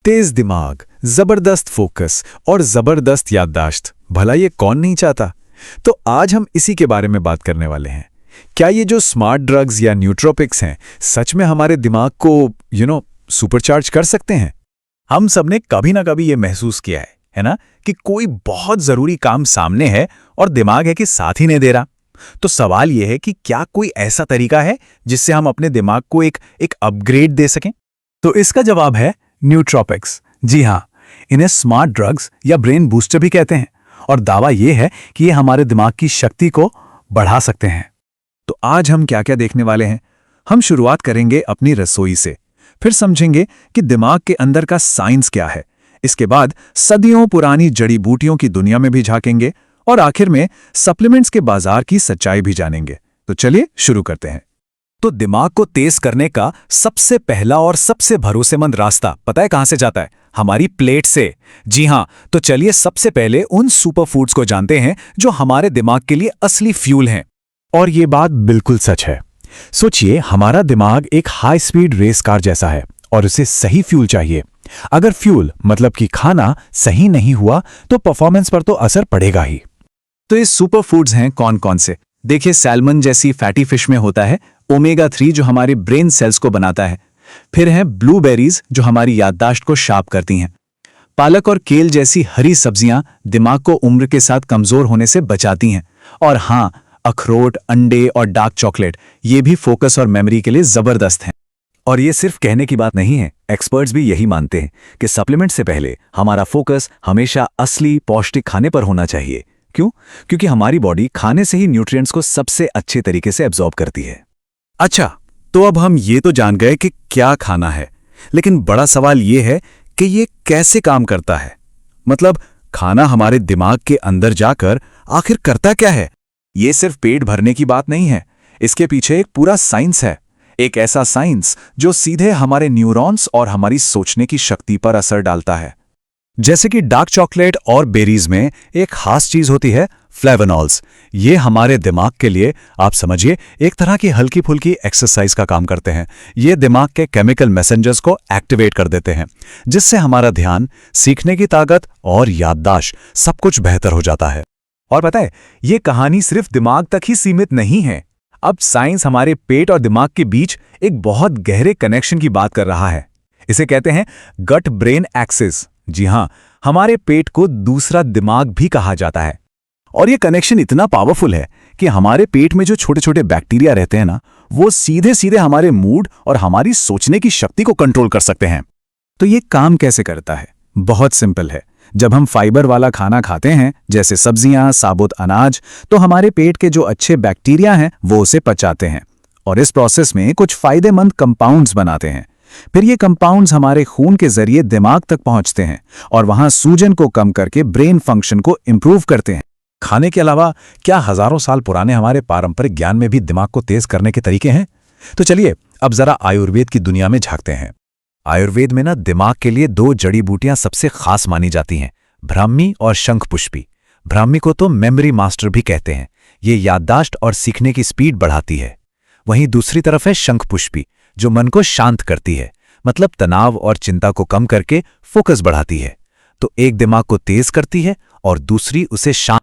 तेज दिमाग, जबरदस्त फोकस और जबरदस्त याददाश्त, भला ये कौन नहीं चाहता। तो आज हम इसी के बारे में बात करने वाले हैं। क्या ये जो स्मार्ट ड्रग्स या न्यूट्रोपिक्स हैं सच में हमारे दिमाग को सुपरचार्ज कर सकते हैं? हम सबने कभी ना कभी ये महसूस किया है ना, कि कोई बहुत जरूरी काम सामने है और दिमाग है कि साथ ही नहीं दे रहा। तो सवाल ये है कि क्या कोई ऐसा तरीका है जिससे हम अपने दिमाग को एक अपग्रेड दे सकें? तो इसका जवाब है न्यूट्रोपिक्स। जी हाँ, इन्हें स्मार्ट ड्रग्स या ब्रेन बूस्टर भी कहते हैं और दावा यह है कि ये हमारे दिमाग की शक्ति को बढ़ा सकते हैं। तो आज हम क्या क्या देखने वाले हैं? हम शुरुआत करेंगे अपनी रसोई से, फिर समझेंगे कि दिमाग के अंदर का साइंस क्या है। इसके बाद सदियों पुरानी जड़ी बूटियों की दुनिया में भी झांकेंगे और आखिर में सप्लीमेंट्स के बाजार की सच्चाई भी जानेंगे। तो चलिए शुरू करते हैं। तो दिमाग को तेज करने का सबसे पहला और सबसे भरोसेमंद रास्ता पता है कहां से जाता है? हमारी प्लेट से। जी हां, तो चलिए सबसे पहले उन सुपर फूड्स को जानते हैं जो हमारे दिमाग के लिए असली फ्यूल हैं। और ये बात बिल्कुल सच है। सोचिए, हमारा दिमाग एक हाई स्पीड रेस कार जैसा है और उसे सही फ्यूल चाहिए। अगर फ्यूल मतलब कि खाना सही नहीं हुआ तो परफॉर्मेंस पर तो असर पड़ेगा ही। तो ये सुपर फूड्स हैं कौन कौन से? देखिए, सैल्मन जैसी फैटी फिश में होता है ओमेगा 3 जो हमारे ब्रेन सेल्स को बनाता है। फिर हैं ब्लूबेरीज जो हमारी याददाश्त को शार्प करती हैं। पालक और केल जैसी हरी सब्जियां दिमाग को उम्र के साथ कमजोर होने से बचाती हैं। और हाँ, अखरोट, अंडे और डार्क चॉकलेट ये भी फोकस और मेमोरी के लिए जबरदस्त हैं। और ये सिर्फ कहने की बात नहीं है, एक्सपर्ट्स भी यही मानते हैं कि सप्लीमेंट से पहले हमारा फोकस हमेशा असली पौष्टिक खाने पर होना चाहिए। क्यों? क्योंकि हमारी बॉडी खाने से ही न्यूट्रिएंट्स को सबसे अच्छे तरीके से एब्जॉर्ब करती है। अच्छा, तो अब हम ये तो जान गए कि क्या खाना है, लेकिन बड़ा सवाल ये है कि ये कैसे काम करता है। मतलब खाना हमारे दिमाग के अंदर जाकर आखिर करता क्या है? ये सिर्फ पेट भरने की बात नहीं है, इसके पीछे एक पूरा साइंस है। एक ऐसा साइंस जो सीधे हमारे न्यूरॉन्स और हमारी सोचने की शक्ति पर असर डालता है। जैसे कि डार्क चॉकलेट और बेरीज में एक खास चीज होती है, फ्लेवोनॉल्स। ये हमारे दिमाग के लिए आप समझिए एक तरह की हल्की फुल्की एक्सरसाइज का काम करते हैं। ये दिमाग के केमिकल मैसेंजर्स को एक्टिवेट कर देते हैं, जिससे हमारा ध्यान, सीखने की ताकत और याददाश्त सब कुछ बेहतर हो जाता है। और पता है, ये कहानी सिर्फ दिमाग तक ही सीमित नहीं है। अब साइंस हमारे पेट और दिमाग के बीच एक बहुत गहरे कनेक्शन की बात कर रहा है। इसे कहते हैं गट ब्रेन एक्सिस। जी हां, हमारे पेट को दूसरा दिमाग भी कहा जाता है। और ये कनेक्शन इतना पावरफुल है कि हमारे पेट में जो छोटे छोटे बैक्टीरिया रहते हैं ना, वो सीधे सीधे हमारे मूड और हमारी सोचने की शक्ति को कंट्रोल कर सकते हैं। तो ये काम कैसे करता है? बहुत सिंपल है। जब हम फाइबर वाला खाना खाते हैं, जैसे सब्जियां, साबुत अनाज, तो हमारे पेट के जो अच्छे बैक्टीरिया हैं वो उसे पचाते हैं और इस प्रोसेस में कुछ फायदेमंद कंपाउंड्स बनाते हैं। फिर ये कंपाउंड्स हमारे खून के जरिए दिमाग तक पहुंचते हैं और वहां सूजन को कम करके ब्रेन फंक्शन को इंप्रूव करते हैं। खाने के अलावा क्या हजारों साल पुराने हमारे पारंपरिक ज्ञान में भी दिमाग को तेज करने के तरीके हैं? तो चलिए अब जरा आयुर्वेद की दुनिया में झांकते हैं। आयुर्वेद में ना दिमाग के लिए 2 जड़ी बूटियां सबसे खास मानी जाती हैं, ब्राह्मी और शंखपुष्पी। ब्राह्मी को तो मेमोरी मास्टर भी कहते हैं। ये याददाश्त और सीखने की स्पीड बढ़ाती है। वहीं दूसरी तरफ है शंखपुष्पी, जो मन को शांत करती है, मतलब तनाव और चिंता को कम करके फोकस बढ़ाती है। तो एक दिमाग को तेज करती है और दूसरी उसे शांत।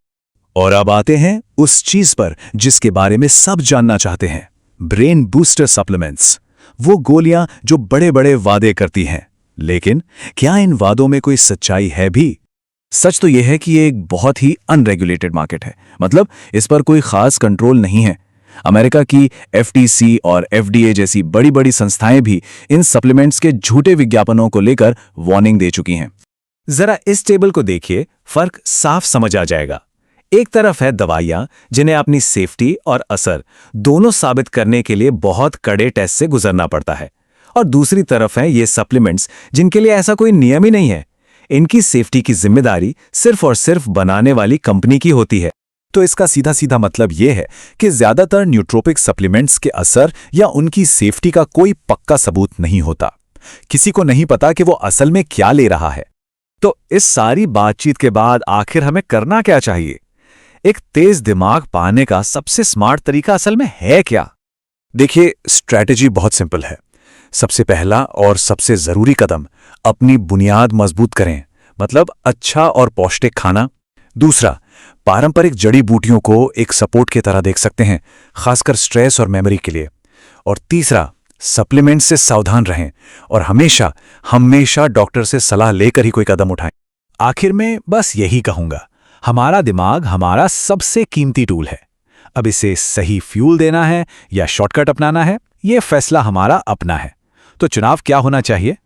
और अब आते हैं उस चीज पर जिसके बारे में सब जानना चाहते हैं, ब्रेन बूस्टर सप्लीमेंट्स। वो गोलियां जो बड़े बड़े वादे करती हैं, लेकिन क्या इन वादों में कोई सच्चाई है भी? सच तो यह है कि ये एक बहुत ही अनरेगुलेटेड मार्केट है। मतलब इस पर कोई खास कंट्रोल नहीं है। अमेरिका की FTC और FDA जैसी बड़ी बड़ी संस्थाएं भी इन सप्लीमेंट्स के झूठे विज्ञापनों को लेकर वार्निंग दे चुकी हैं। जरा इस टेबल को देखिए, फर्क साफ समझ आ जाएगा। एक तरफ है दवाइयां जिन्हें अपनी सेफ्टी और असर दोनों साबित करने के लिए बहुत कड़े टेस्ट से गुजरना पड़ता है, और दूसरी तरफ है ये सप्लीमेंट्स जिनके लिए ऐसा कोई नियम ही नहीं है। इनकी सेफ्टी की जिम्मेदारी सिर्फ और सिर्फ बनाने वाली कंपनी की होती है। तो इसका सीधा सीधा मतलब यह है कि ज्यादातर न्यूट्रोपिक सप्लीमेंट्स के असर या उनकी सेफ्टी का कोई पक्का सबूत नहीं होता। किसी को नहीं पता कि वो असल में क्या ले रहा है। तो इस सारी बातचीत के बाद आखिर हमें करना क्या चाहिए? एक तेज दिमाग पाने का सबसे स्मार्ट तरीका असल में है क्या? देखिए, स्ट्रैटेजी बहुत सिंपल है। सबसे पहला और सबसे जरूरी कदम, अपनी बुनियाद मजबूत करें, मतलब अच्छा और पौष्टिक खाना। दूसरा, पारंपरिक जड़ी बूटियों को एक सपोर्ट की तरह देख सकते हैं, खासकर स्ट्रेस और मेमोरी के लिए। और तीसरा, सप्लीमेंट से सावधान रहें और हमेशा हमेशा डॉक्टर से सलाह लेकर ही कोई कदम उठाएं। आखिर में बस यही कहूंगा, हमारा दिमाग हमारा सबसे कीमती टूल है। अब इसे सही फ्यूल देना है या शॉर्टकट अपनाना है, ये फैसला हमारा अपना है। तो चुनाव क्या होना चाहिए?